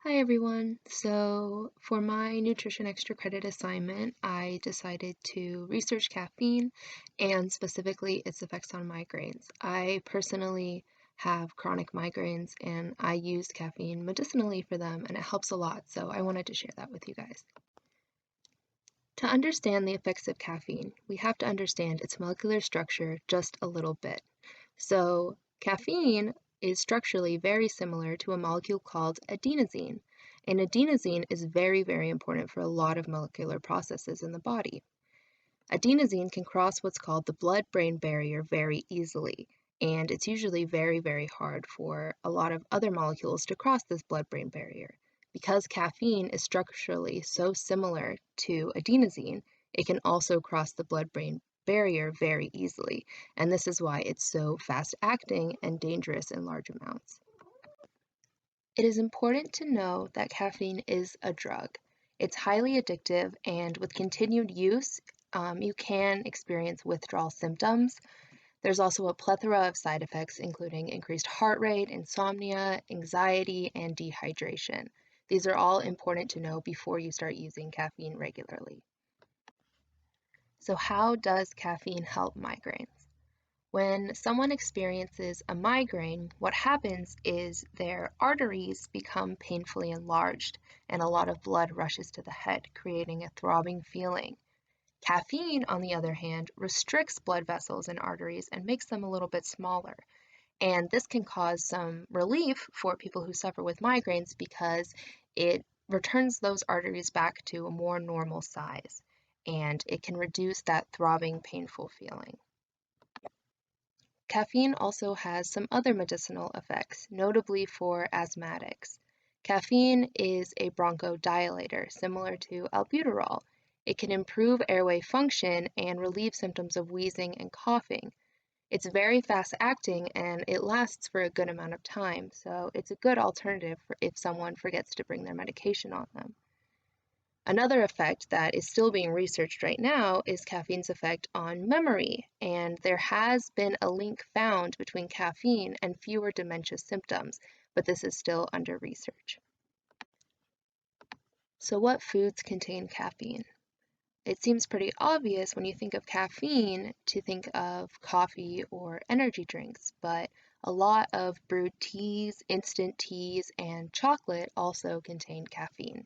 Hi everyone. So for my nutrition extra credit assignment, I decided to research caffeine and specifically its effects on migraines. I personally have chronic migraines and I use caffeine medicinally for them and it helps a lot. So I wanted to share that with you guys. To understand the effects of caffeine, we have to understand its molecular structure just a little bit. So caffeine is structurally very similar to a molecule called adenosine. And adenosine is very, very important for a lot of molecular processes in the body. Adenosine can cross what's called the blood-brain barrier very easily, and it's usually very, very hard for a lot of other molecules to cross this blood-brain barrier. Because caffeine is structurally so similar to adenosine, it can also cross the blood-brain barrier very easily, and this is why it's so fast-acting and dangerous in large amounts. It is important to know that caffeine is a drug. It's highly addictive, and with continued use, you can experience withdrawal symptoms. There's also a plethora of side effects, including increased heart rate, insomnia, anxiety, and dehydration. These are all important to know before you start using caffeine regularly. So, how does caffeine help migraines? When someone experiences a migraine, what happens is their arteries become painfully enlarged and a lot of blood rushes to the head, creating a throbbing feeling. Caffeine, on the other hand, restricts blood vessels and arteries and makes them a little bit smaller. And this can cause some relief for people who suffer with migraines because it returns those arteries back to a more normal size and it can reduce that throbbing, painful feeling. Caffeine also has some other medicinal effects, notably for asthmatics. Caffeine is a bronchodilator, similar to albuterol. It can improve airway function and relieve symptoms of wheezing and coughing. It's very fast acting and it lasts for a good amount of time, so it's a good alternative for if someone forgets to bring their medication on them. Another effect that is still being researched right now is caffeine's effect on memory, and there has been a link found between caffeine and fewer dementia symptoms, but this is still under research. So what foods contain caffeine? It seems pretty obvious when you think of caffeine to think of coffee or energy drinks, but a lot of brewed teas, instant teas, and chocolate also contain caffeine.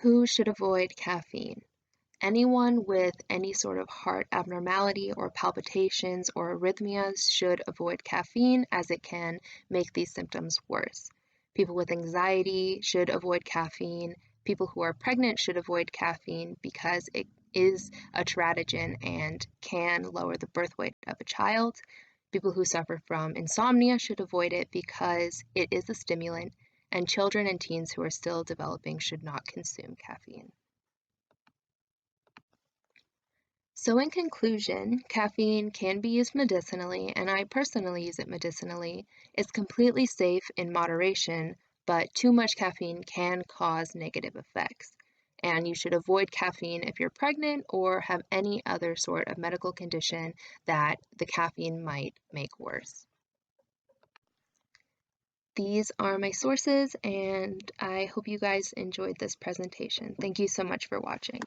Who should avoid caffeine? Anyone with any sort of heart abnormality or palpitations or arrhythmias should avoid caffeine as it can make these symptoms worse. People with anxiety should avoid caffeine. People who are pregnant should avoid caffeine because it is a teratogen and can lower the birth weight of a child. People who suffer from insomnia should avoid it because it is a stimulant, and children and teens who are still developing should not consume caffeine. So in conclusion, caffeine can be used medicinally, and I personally use it medicinally. It's completely safe in moderation, but too much caffeine can cause negative effects. And you should avoid caffeine if you're pregnant or have any other sort of medical condition that the caffeine might make worse. These are my sources, and I hope you guys enjoyed this presentation. Thank you so much for watching.